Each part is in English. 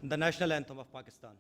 the national anthem of Pakistan.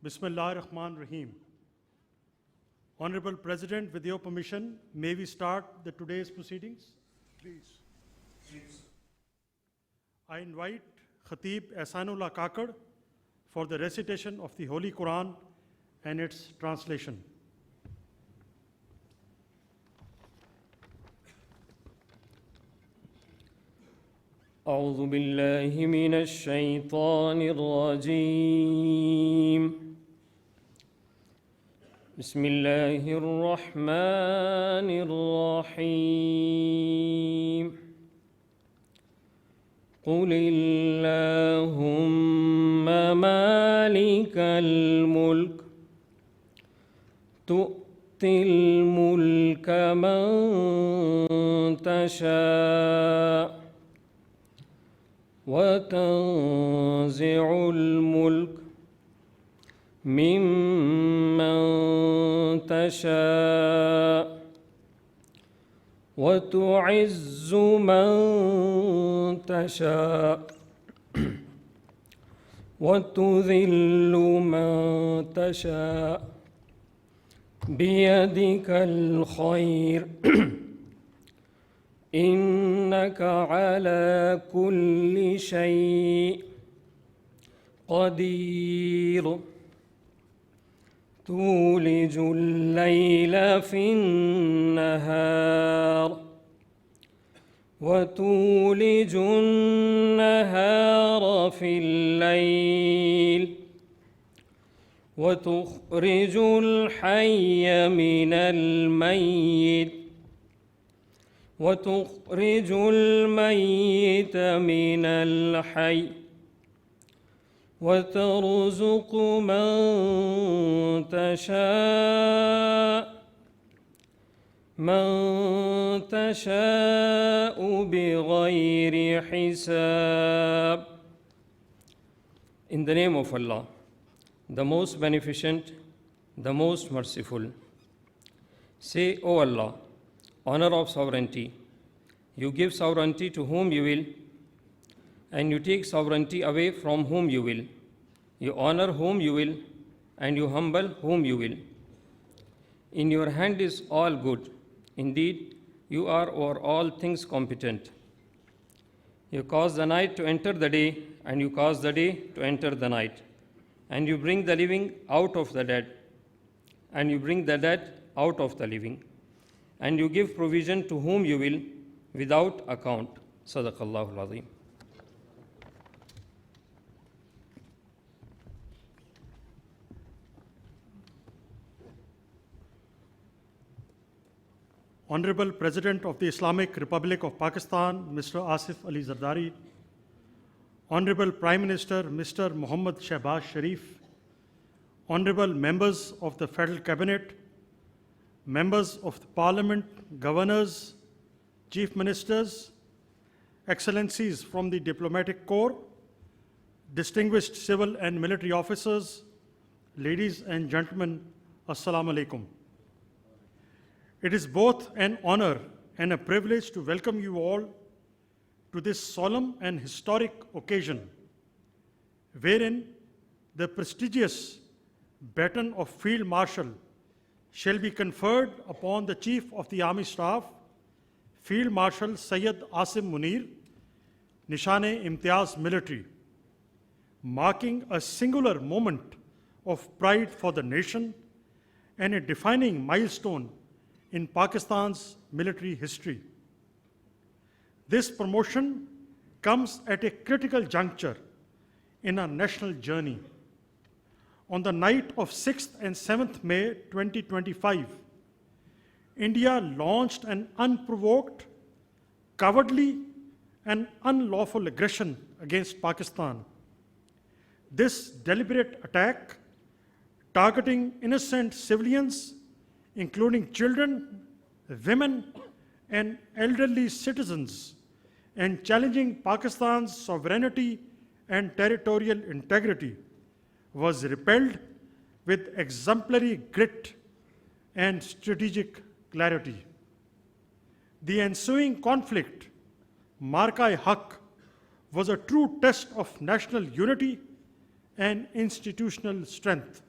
Bismillah ar-Rahman ar-Rahim. Honorable President, with your permission, may we start today's proceedings? Please. I invite Khatib Ehsanullah Kakad for the recitation of the Holy Quran and its translation. أعوذ بالله من الشيطان الرجيم بسم الله الرحمن الرحيم قل اللهم مالك الملك تؤتي الملك من تشاء وتنزع الملك ممن تشاء وتعز من تشاء وتذل من تشاء بيدك الخير إنك على كل شيء قدير تولج الليل في النهار وتولج النهار في الليل وتخرج الحي من الميت وتخرج الميت من الحي وترزق من تشاء بغير حساب. In the name of Allah, the most beneficent, the most merciful. Say, O Allah, honor of sovereignty, you give sovereignty to whom you will, and you take sovereignty away from whom you will. You honor whom you will, and you humble whom you will. In your hand is all good. Indeed, you are over all things competent. You cause the night to enter the day, and you cause the day to enter the night. And you bring the living out of the dead, and you bring the dead out of the living. And you give provision to whom you will without account. Sadaqallahu al-Azim. Honorable President of the Islamic Republic of Pakistan, Mr. Asif Ali Zardari, Honorable Prime Minister, Mr. Muhammad Shehbaz Sharif, Honorable members of the Federal Cabinet, members of the Parliament, governors, chief ministers, excellencies from the diplomatic corps, distinguished civil and military officers, ladies and gentlemen, Assalamu alaikum. It is both an honor and a privilege to welcome you all to this solemn and historic occasion, wherein the prestigious Baton of Field Marshal shall be conferred upon the Chief of the Army Staff, Field Marshal Syed Asim Munir, Nishane-Imtiaz Military, marking a singular moment of pride for the nation and a defining milestone in Pakistan's military history. This promotion comes at a critical juncture in our national journey. On the night of 6th and 7th May 2025, India launched an unprovoked, cowardly, and unlawful aggression against Pakistan. This deliberate attack, targeting innocent civilians, including children, women, and elderly citizens, and challenging Pakistan's sovereignty and territorial integrity, was repelled with exemplary grit and strategic clarity. The ensuing conflict, Marka-e-Haq, was a true test of national unity and institutional strength.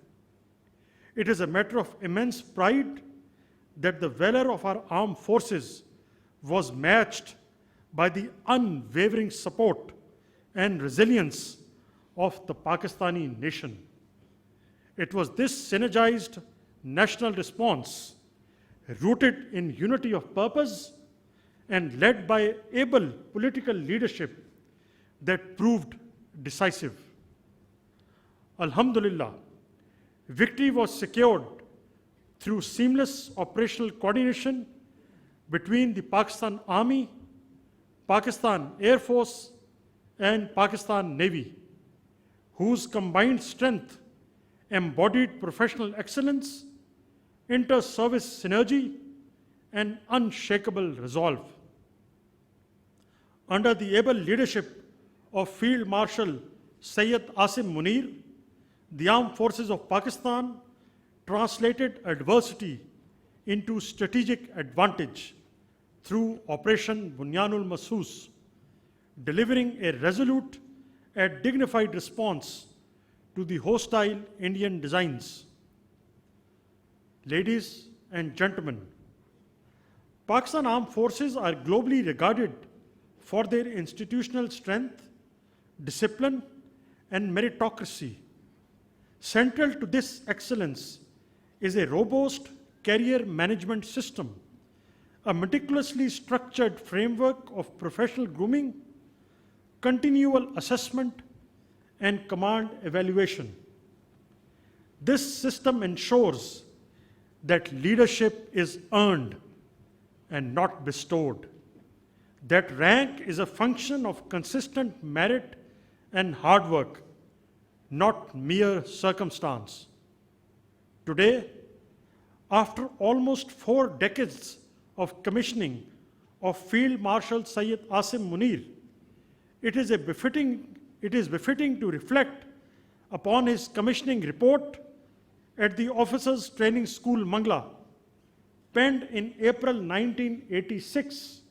It is a matter of immense pride that the valor of our armed forces was matched by the unwavering support and resilience of the Pakistani nation. It was this synergized national response, rooted in unity of purpose and led by able political leadership, that proved decisive. Alhamdulillah, victory was secured through seamless operational coordination between the Pakistan Army, Pakistan Air Force, and Pakistan Navy, whose combined strength embodied professional excellence, inter-service synergy, and unshakable resolve. Under the able leadership of Field Marshal Syed Asim Munir, the Armed Forces of Pakistan translated adversity into strategic advantage through Operation Bunyanul Masoos, delivering a resolute and dignified response to the hostile Indian designs. Ladies and gentlemen, Pakistan Armed Forces are globally regarded for their institutional strength, discipline, and meritocracy. Central to this excellence is a robust career management system, a meticulously structured framework of professional grooming, continual assessment, and command evaluation. This system ensures that leadership is earned and not bestowed, that rank is a function of consistent merit and hard work, not mere circumstance. Today, after almost 4 decades of commissioning of Field Marshal Syed Asim Munir, it is befitting to reflect upon his commissioning report at the Officers Training School, Mangla, penned in April 1986,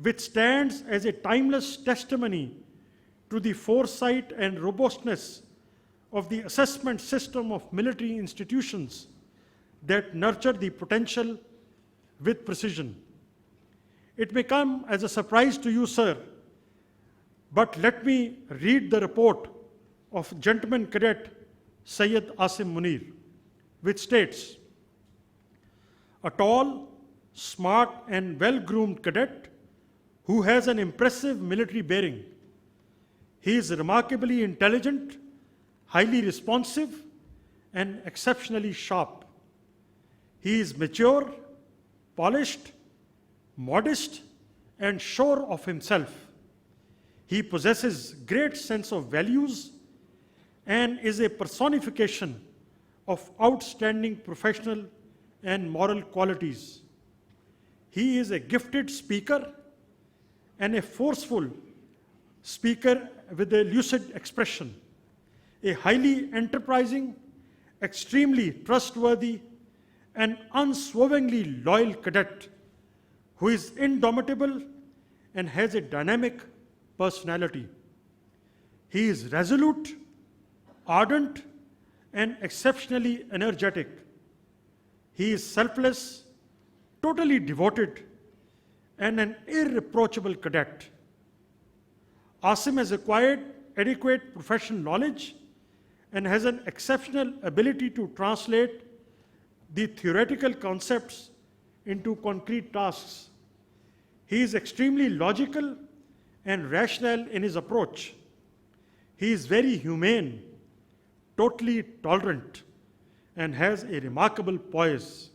which stands as a timeless testimony to the foresight and robustness of the assessment system of military institutions that nurture the potential with precision. It may come as a surprise to you, sir, but let me read the report of Gentleman Cadet Syed Asim Munir, which states, a tall, smart, and well-groomed cadet who has an impressive military bearing. He is remarkably intelligent, highly responsive, and exceptionally sharp. He is mature, polished, modest, and sure of himself. He possesses great sense of values and is a personification of outstanding professional and moral qualities. He is a gifted speaker and a forceful speaker with a lucid expression, a highly enterprising, extremely trustworthy, and unswervingly loyal cadet who is indomitable and has a dynamic personality. He is resolute, ardent, and exceptionally energetic. He is selfless, totally devoted, and an irreproachable cadet. Asim has acquired adequate professional knowledge and has an exceptional ability to translate the theoretical concepts into concrete tasks. He is extremely logical and rational in his approach. He is very humane, totally tolerant, and has a remarkable poise.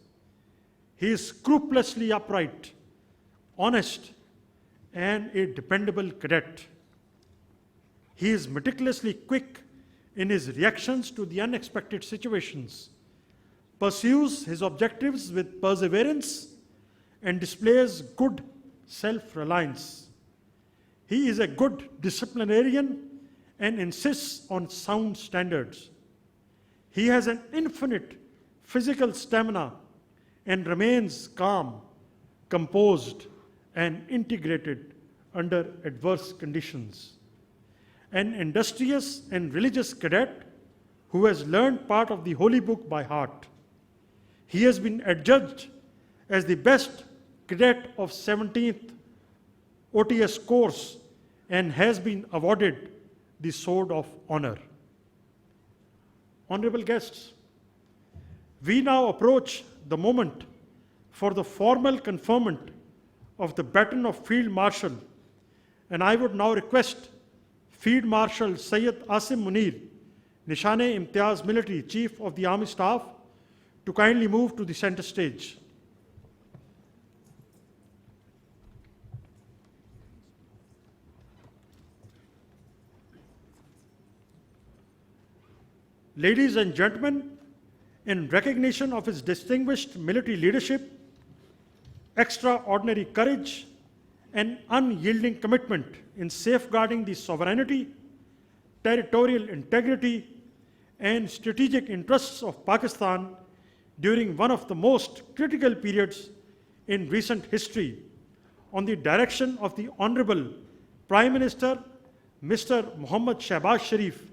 He is scrupulously upright, honest, and a dependable cadet. He is meticulously quick in his reactions to the unexpected situations, pursues his objectives with perseverance, and displays good self-reliance. He is a good disciplinarian and insists on sound standards. He has an infinite physical stamina and remains calm, composed, and integrated under adverse conditions. An industrious and religious cadet who has learned part of the Holy Book by heart. He has been adjudged as the best cadet of 17th OTS course and has been awarded the Sword of Honor. Honorable guests, we now approach the moment for the formal conferment of the Baton of Field Marshal, and I would now request Field Marshal Syed Asim Munir, Nishan-e-Imtiaz Military Chief of the Army Staff, to kindly move to the center stage. Ladies and gentlemen, in recognition of his distinguished military leadership, extraordinary courage, and unyielding commitment in safeguarding the sovereignty, territorial integrity, and strategic interests of Pakistan during one of the most critical periods in recent history, on the direction of the Honorable Prime Minister, Mr. Muhammad Shehbaz Sharif,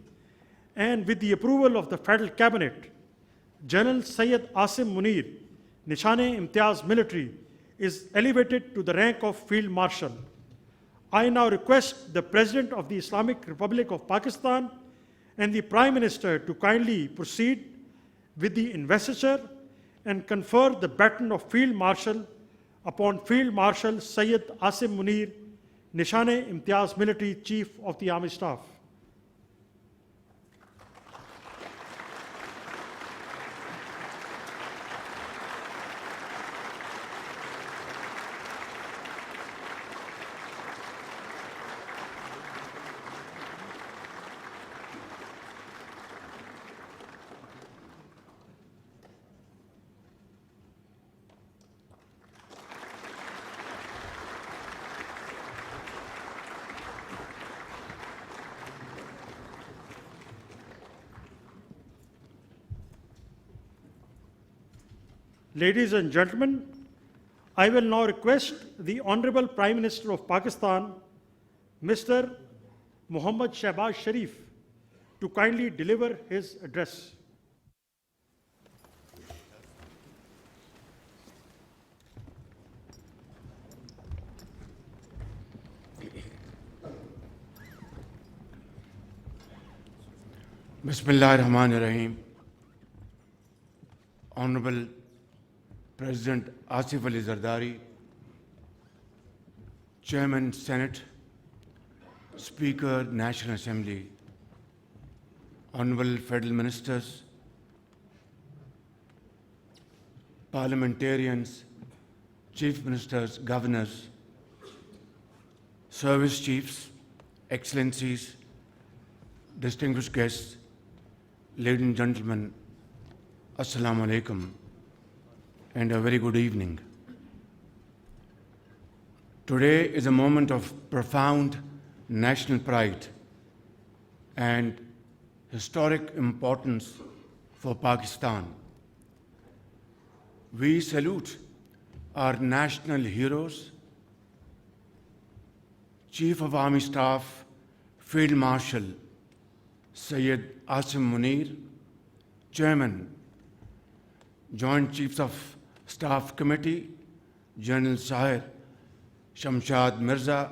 and with the approval of the Federal Cabinet, General Syed Asim Munir, Nishan-e-Imtiaz Military, is elevated to the rank of Field Marshal. I now request the President of the Islamic Republic of Pakistan and the Prime Minister to kindly proceed with the investiture and confer the Baton of Field Marshal upon Field Marshal Syed Asim Munir, Nishan-e-Imtiaz Military Chief of the Army Staff. Ladies and gentlemen, I will now request the Honorable Prime Minister of Pakistan, Mr. Muhammad Shehbaz Sharif, to kindly deliver his address. Bismillahirrahmanirrahim. Honorable President Asif Ali Zardari, Chairman Senate, Speaker National Assembly, Honorable Federal Ministers, Parliamentarians, Chief Ministers, Governors, Service Chiefs, Excellencies, distinguished guests, ladies and gentlemen, Assalamu alaikum. and a very good evening. Today is a moment of profound national pride and historic importance for Pakistan. We salute our national heroes, Chief of Army Staff, Field Marshal Syed Asim Munir, Chairman, Joint Chiefs of Staff Committee, General Syed Shamshad Mirza,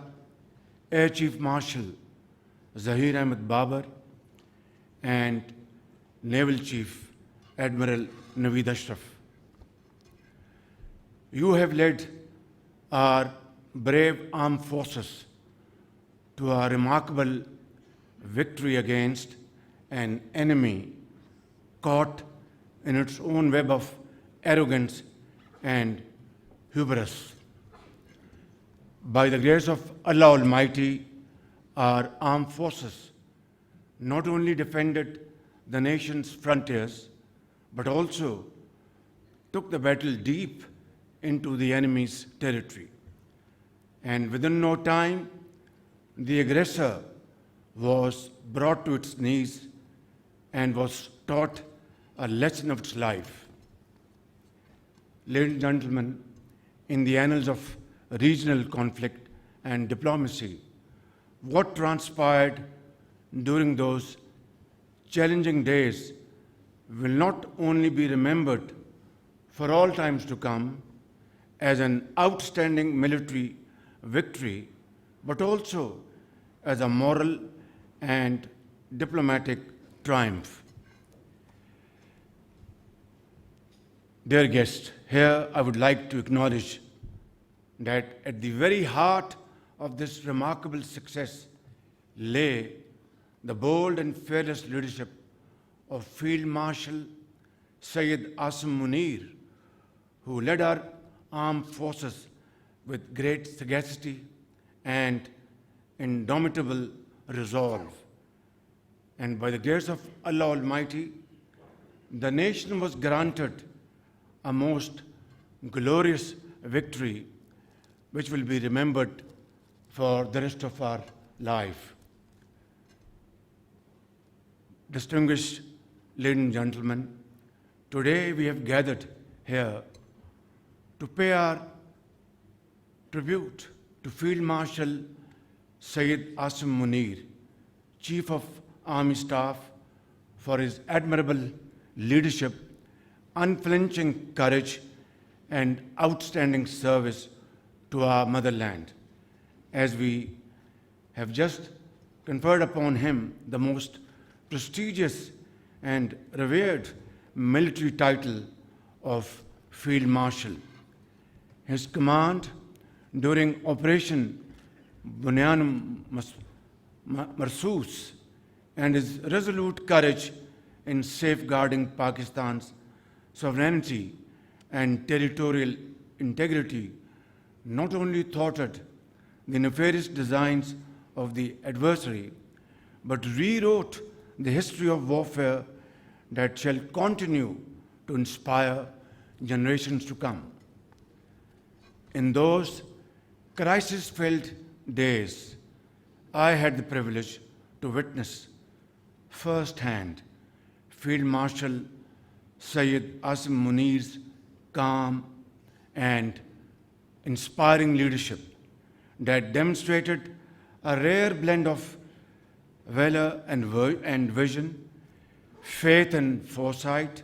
Air Chief Marshal Zahir Ahmed Babar, and Naval Chief Admiral Naveed Ashraf. You have led our brave armed forces to a remarkable victory against an enemy caught in its own web of arrogance and hubris. By the grace of Allah Almighty, our armed forces not only defended the nation's frontiers, but also took the battle deep into the enemy's territory. And within no time, the aggressor was brought to its knees and was taught a lesson of its life. Ladies and gentlemen, in the annals of regional conflict and diplomacy, what transpired during those challenging days will not only be remembered for all times to come as an outstanding military victory, but also as a moral and diplomatic triumph. Dear guests, here I would like to acknowledge that at the very heart of this remarkable success lay the bold and fearless leadership of Field Marshal Syed Asim Munir, who led our armed forces with great sagacity and indomitable resolve. And by the grace of Allah Almighty, the nation was granted a most glorious victory which will be remembered for the rest of our life. Distinguished ladies and gentlemen, today we have gathered here to pay our tribute to Field Marshal Syed Asim Munir, Chief of Army Staff, for his admirable leadership, unflinching courage, and outstanding service to our motherland, as we have just conferred upon him the most prestigious and revered military title of Field Marshal. His command during Operation Bunyan Marsus and his resolute courage in safeguarding Pakistan's sovereignty and territorial integrity not only thwarted the nefarious designs of the adversary, but rewrote the history of warfare that shall continue to inspire generations to come. In those crisis-filled days, I had the privilege to witness firsthand Field Marshal Syed Asim Munir's calm and inspiring leadership that demonstrated a rare blend of valor and vision, faith and foresight,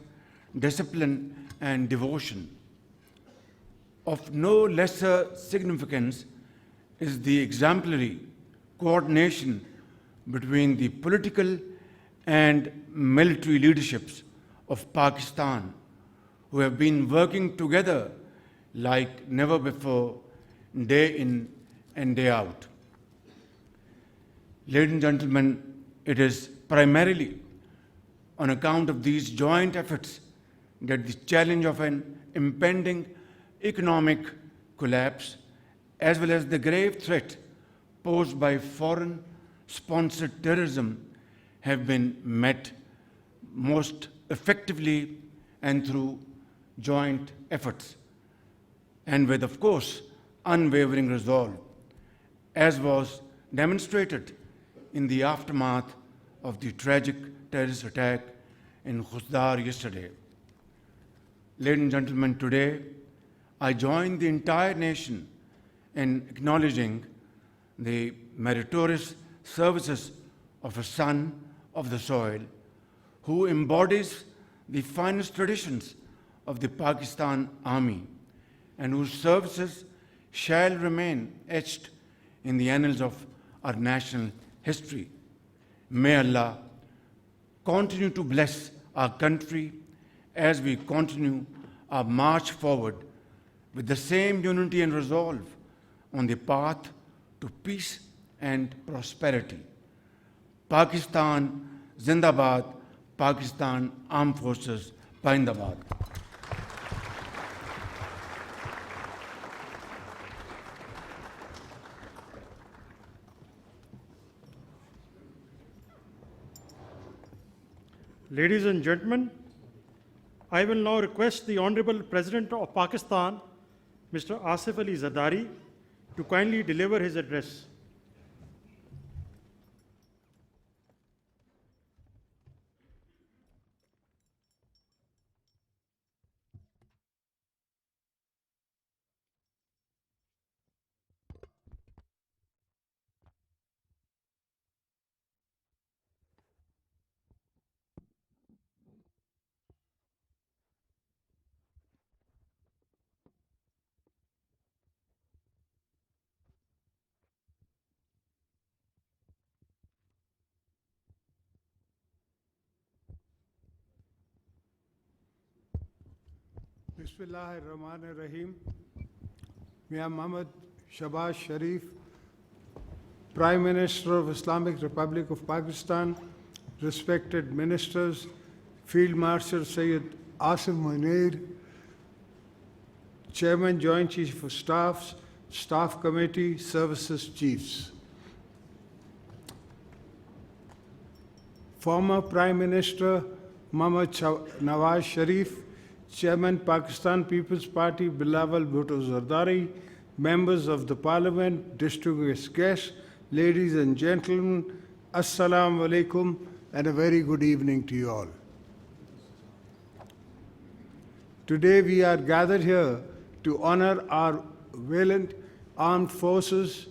discipline and devotion. Of no lesser significance is the exemplary coordination between the political and military leaderships of Pakistan, who have been working together like never before, day in and day out. Ladies and gentlemen, it is primarily on account of these joint efforts that the challenge of an impending economic collapse, as well as the grave threat posed by foreign-sponsored terrorism, have been met most effectively and through joint efforts and with, of course, unwavering resolve, as was demonstrated in the aftermath of the tragic terrorist attack in Khusdar yesterday. Ladies and gentlemen, today I join the entire nation in acknowledging the meritorious services of a son of the soil who embodies the finest traditions of the Pakistan Army and whose services shall remain etched in the annals of our national history. May Allah continue to bless our country as we continue our march forward with the same unity and resolve on the path to peace and prosperity. Pakistan Zindabad, Pakistan Armed Forces Pindabad. Ladies and gentlemen, I will now request the Honorable President of Pakistan, Mr. Asif Ali Zardari, to kindly deliver his address. Bismillahirrahmanirrahim. Mia Muhammad Shahbaz Sharif, Prime Minister of Islamic Republic of Pakistan, respected ministers, Field Marshal Syed Asim Munir, Chairman Joint Chief of Staffs, Staff Committee, Services Chiefs. Former Prime Minister Muhammad Nawaz Sharif, Chairman Pakistan People's Party Bilawal Bhutto Zardari, members of the Parliament, distinguished guests, ladies and gentlemen, Assalamu alaikum and a very good evening to you all. Today we are gathered here to honor our valiant armed forces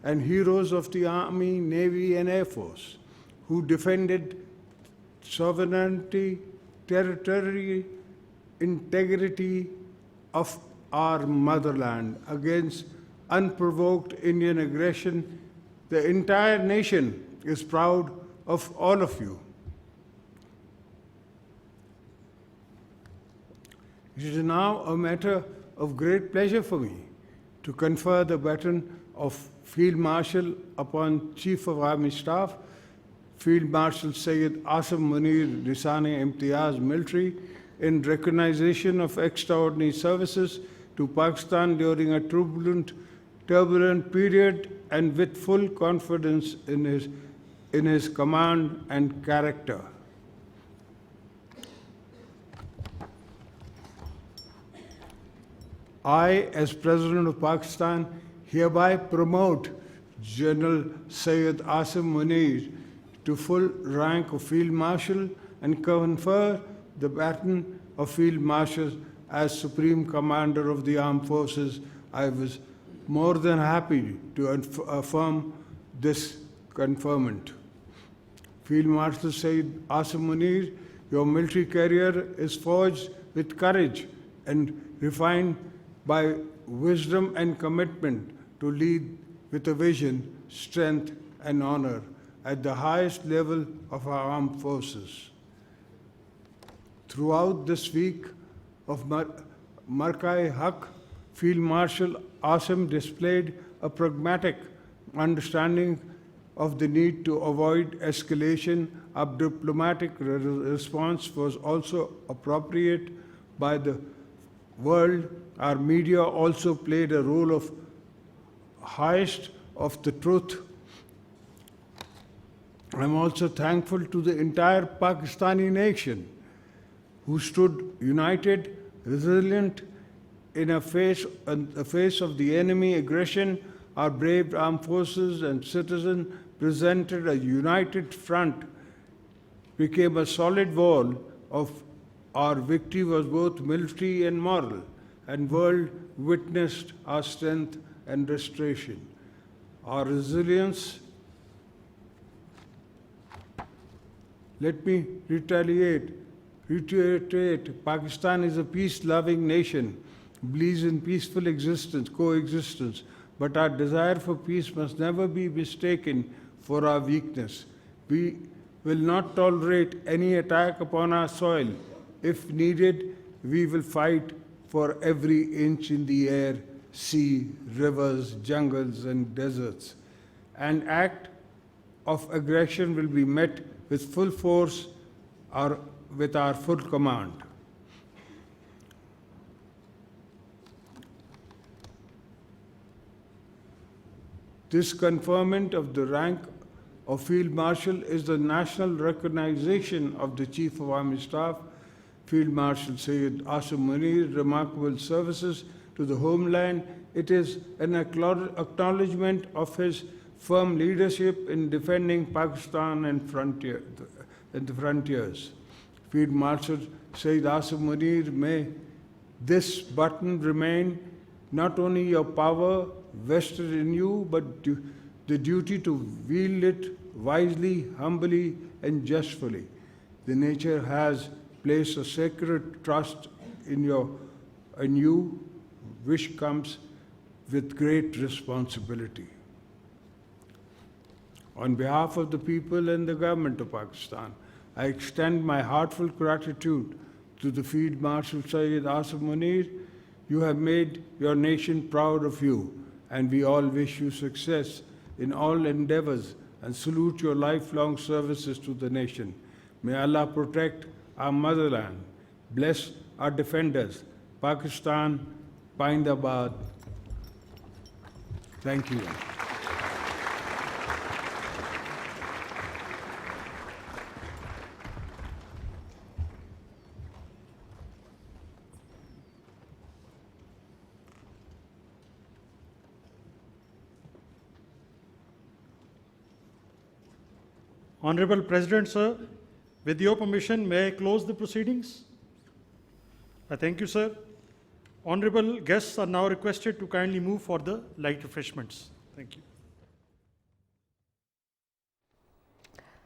and heroes of the Army, Navy and Air Force who defended sovereignty, territory, integrity of our motherland against unprovoked Indian aggression. The entire nation is proud of all of you. It is now a matter of great pleasure for me to confer the baton of Field Marshal upon Chief of Army Staff, Field Marshal Syed Asim Munir Nisane-e-Imtiyaz Military, in recognition of extraordinary services to Pakistan during a turbulent period and with full confidence in his command and character. I, as President of Pakistan, hereby promote General Syed Asim Munir to full rank of Field Marshal and confer the baton of Field Marshal as Supreme Commander of the Armed Forces. I was more than happy to affirm this conferment. Field Marshal Syed Asim Munir, your military career is forged with courage and refined by wisdom and commitment to lead with a vision, strength, and honor at the highest level of our armed forces. Throughout this week of Markai-Haq, Field Marshal Asim displayed a pragmatic understanding of the need to avoid escalation. A diplomatic response was also appropriate by the world. Our media also played a role of highest of the truth. I'm also thankful to the entire Pakistani nation who stood united Resilient in the face of the enemy aggression, our brave armed forces and citizens presented a united front, became a solid wall of our victory was both military and moral, and world witnessed our strength and restoration. Our resilience, let me reiterate, Pakistan is a peace-loving nation, believes in peaceful coexistence, but our desire for peace must never be mistaken for our weakness. We will not tolerate any attack upon our soil. If needed, we will fight for every inch in the air, sea, rivers, jungles, and deserts. An act of aggression will be met with full force or with our full command. This conferment of the rank of Field Marshal is the national recognition of the Chief of Army Staff, Field Marshal Syed Asim Munir's remarkable services to the homeland. It is an acknowledgement of his firm leadership in defending Pakistan and the frontiers. Field Marshal Syed Asim Munir, may this button remain not only your power vested in you, but the duty to wield it wisely, humbly, and justly. The nature has placed a sacred trust in you, which comes with great responsibility. On behalf of the people and the government of Pakistan, I extend my heartfelt gratitude to the Field Marshal Syed Asim Munir. You have made your nation proud of you, and we all wish you success in all endeavors and salute your lifelong services to the nation. May Allah protect our motherland, bless our defenders, Pakistan, Pindabad. Thank you. Honorable President, sir, with your permission, may I close the proceedings? I thank you, sir. Honorable guests are now requested to kindly move for the light refreshments. Thank you.